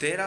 13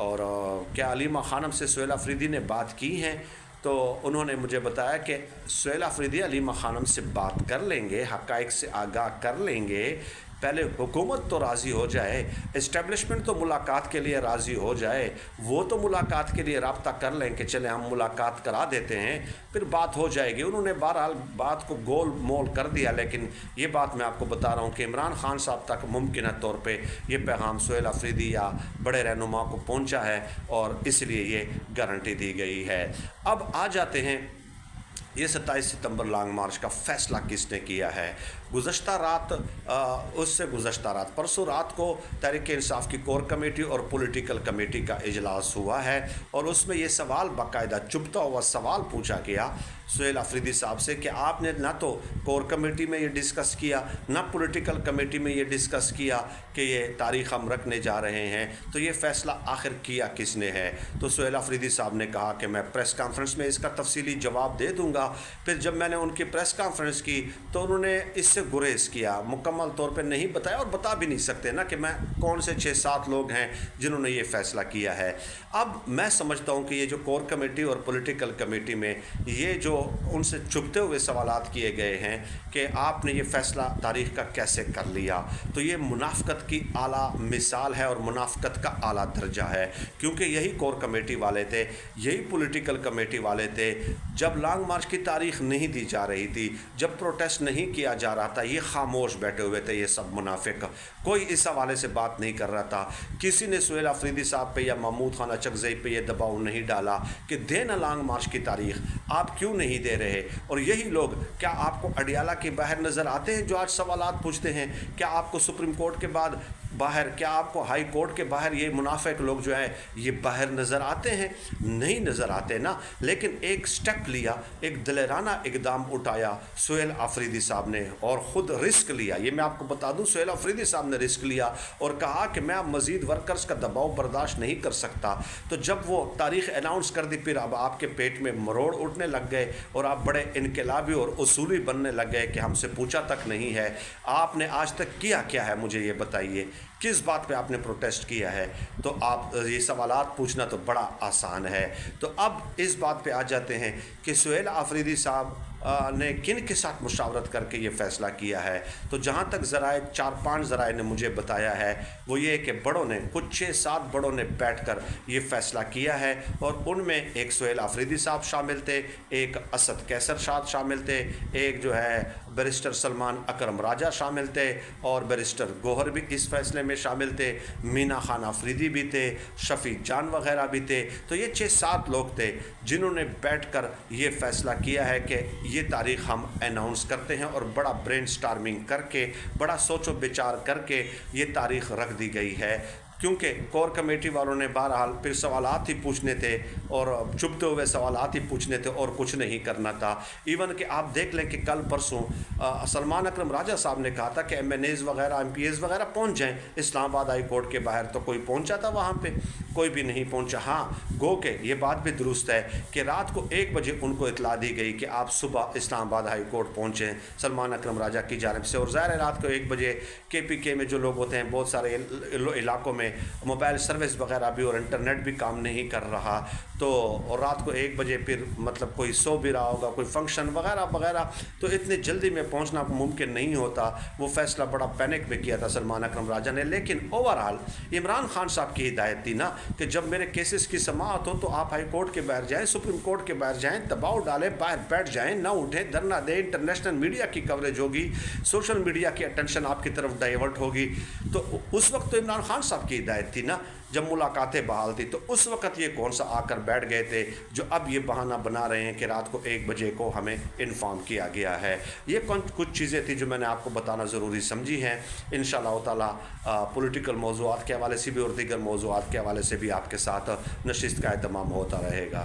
اور کیا علیمہ خانم سے سہیل آفریدی نے بات کی ہیں؟ تو انہوں نے مجھے بتایا کہ سہیل آفریدی علیمہ خانم سے بات کر لیں گے، حقائق سے آگاہ کر لیں گے، پہلے حکومت تو راضی ہو جائے، اسٹیبلشمنٹ تو ملاقات کے لیے راضی ہو جائے، وہ تو ملاقات کے لیے رابطہ کر لیں کہ چلیں ہم ملاقات کرا دیتے ہیں، پھر بات ہو جائے گی۔ انہوں نے بہرحال بات کو گول مول کر دیا، لیکن یہ بات میں آپ کو بتا رہا ہوں کہ عمران خان صاحب تک ممکنہ طور پہ یہ پیغام سہیل آفریدی یا بڑے رہنما کو پہنچا ہے، اور اس لیے یہ گارنٹی دی گئی ہے۔ اب آ جاتے ہیں یہ 27 ستمبر لانگ مارچ کا فیصلہ کس نے کیا ہے۔ گزشتہ رات پرسوں رات کو تحریک انصاف کی کور کمیٹی اور پولیٹیکل کمیٹی کا اجلاس ہوا ہے، اور اس میں یہ سوال باقاعدہ چبھتا ہوا سوال پوچھا گیا سہیل آفریدی صاحب سے کہ آپ نے نہ تو کور کمیٹی میں یہ ڈسکس کیا، نہ پولیٹیکل کمیٹی میں یہ ڈسکس کیا کہ یہ تاریخ ہم رکھنے جا رہے ہیں، تو یہ فیصلہ آخر کیا کس نے ہے؟ تو سہیل آفریدی صاحب نے کہا کہ میں پریس کانفرنس میں اس کا تفصیلی جواب دے دوں گا۔ پھر جب میں نے ان کی پریس کانفرنس کی تو انہوں نے اس سے گریز کیا، مکمل طور پہ نہیں بتایا، اور بتا بھی نہیں سکتے نا کہ میں کون سے 6-7 لوگ ہیں جنہوں نے یہ فیصلہ کیا ہے۔ اب میں سمجھتا ہوں کہ یہ جو کور کمیٹی اور پولیٹیکل کمیٹی میں یہ جو ان سے چھپتے ہوئے سوالات کیے گئے ہیں کہ آپ نے یہ فیصلہ تاریخ کا کیسے کر لیا، تو یہ منافقت کی اعلیٰ مثال ہے اور منافقت کا اعلیٰ درجہ ہے، کیونکہ یہی کور کمیٹی والے تھے، یہی پولیٹیکل کمیٹی والے تھے، جب لانگ مارچ کی تاریخ نہیں دی جا رہی تھی، جب پروٹیسٹ نہیں کیا جا رہا تھا، یہ خاموش بیٹھے ہوئے تھے، یہ سب منافق، کوئی اس حوالے سے بات نہیں کر رہا تھا۔ کسی نے سہیل آفریدی صاحب پہ یا محمود خان اچکزئی پہ یہ دباؤ نہیں ڈالا کہ دینا لانگ مارچ کی تاریخ، آپ کیوں نہیں دے رہے؟ اور یہی لوگ کیا آپ کو اڈیالہ کے باہر نظر آتے ہیں جو آج سوالات پوچھتے ہیں؟ کیا آپ کو سپریم کورٹ کے بعد باہر، کیا آپ کو ہائی کورٹ کے باہر یہ منافق لوگ جو ہیں یہ باہر نظر آتے ہیں؟ نہیں نظر آتے نا۔ لیکن ایک سٹیپ لیا، ایک دلیرانہ اقدام اٹھایا سہیل آفریدی صاحب نے، اور خود رسک لیا۔ یہ میں آپ کو بتا دوں، سہیل آفریدی صاحب نے رسک لیا اور کہا کہ میں اب مزید ورکرز کا دباؤ برداشت نہیں کر سکتا۔ تو جب وہ تاریخ اناؤنس کر دی، پھر اب آپ کے پیٹ میں مروڑ اٹھنے لگ گئے اور آپ بڑے انقلابی اور اصولی بننے لگ گئے کہ ہم سے پوچھا تک نہیں ہے۔ آپ نے آج تک کیا کیا ہے، مجھے یہ بتائیے، کس بات پہ آپ نے پروٹیسٹ کیا ہے؟ تو آپ یہ سوالات پوچھنا تو بڑا آسان ہے۔ تو اب اس بات پہ آ جاتے ہیں کہ سہیل آفریدی صاحب نے کن کے ساتھ مشاورت کر کے یہ فیصلہ کیا ہے۔ تو جہاں تک ذرائع 4-5 ذرائع نے مجھے بتایا ہے وہ یہ کہ بڑوں نے، کچھ 6-7 بڑوں نے بیٹھ کر یہ فیصلہ کیا ہے، اور ان میں ایک سہیل آفریدی صاحب شامل تھے، ایک اسد کیسر شاد شامل تھے، ایک جو ہے بیرسٹر سلمان اکرم راجہ شامل تھے، اور بیرسٹر گوہر بھی اس فیصلے میں شامل تھے، مینا خان آفریدی بھی تھے، شفیق جان وغیرہ بھی تھے۔ تو یہ 6-7 لوگ تھے جنہوں نے بیٹھ کر یہ فیصلہ کیا ہے کہ یہ تاریخ ہم اناؤنس کرتے ہیں، اور بڑا برین سٹارمنگ کر کے، بڑا سوچ و بچار کر کے یہ تاریخ رکھ دی گئی ہے۔ کیونکہ کور کمیٹی والوں نے بہرحال پھر سوالات ہی پوچھنے تھے، اور چھپتے ہوئے سوالات ہی پوچھنے تھے، اور کچھ نہیں کرنا تھا۔ ایون کہ آپ دیکھ لیں کہ کل پرسوں سلمان اکرم راجہ صاحب نے کہا تھا کہ MNAs وغیرہ MPs وغیرہ پہنچ جائیں اسلام آباد ہائی کورٹ کے باہر، تو کوئی پہنچا تھا وہاں پہ؟ کوئی بھی نہیں پہنچا۔ ہاں، گو کہ یہ بات بھی درست ہے کہ رات کو 1 بجے ان کو اطلاع دی گئی کہ آپ صبح اسلام آباد ہائی کورٹ پہنچیں سلمان اکرم راجہ کی جانب سے، اور ظاہر ہے رات کو 1 بجے KPK میں جو لوگ ہوتے ہیں، بہت سارے علاقوں میں موبائل سروس وغیرہ بھی اور انٹرنیٹ بھی کام نہیں کر رہا، تو اور رات کو 1 بجے پھر مطلب کوئی سو بھی رہا ہوگا، کوئی فنکشن وغیرہ وغیرہ، تو اتنی جلدی میں پہنچنا ممکن نہیں ہوتا۔ وہ فیصلہ بڑا پینک میں کیا تھا سلمان اکرم راجہ نے، لیکن اوورآل عمران خان صاحب کی ہدایت تھی نا کہ جب میرے کیسز کی سماعت ہو تو آپ ہائی کورٹ کے باہر جائیں، سپریم کورٹ کے باہر جائیں، دباؤ ڈالیں، باہر بیٹھ جائیں، نہ اٹھیں، دھرنا دیں، انٹرنیشنل میڈیا کی کوریج ہوگی، سوشل میڈیا کی اٹینشن آپ کی طرف ڈائیورٹ ہوگی۔ تو اس وقت تو عمران خان صاحب کی ہدایت تھی نا، جب ملاقاتیں بحال تھی، تو اس وقت یہ کون سا آ کر بیٹھ گئے تھے جو اب یہ بہانہ بنا رہے ہیں کہ رات کو 1 بجے کو ہمیں انفارم کیا گیا ہے۔ یہ کچھ چیزیں تھیں جو میں نے آپ کو بتانا ضروری سمجھی ہیں۔ انشاءاللہ تعالیٰ پولیٹیکل موضوعات کے حوالے سے بھی اور دیگر موضوعات کے حوالے سے بھی آپ کے ساتھ نشست کا اہتمام ہوتا رہے گا۔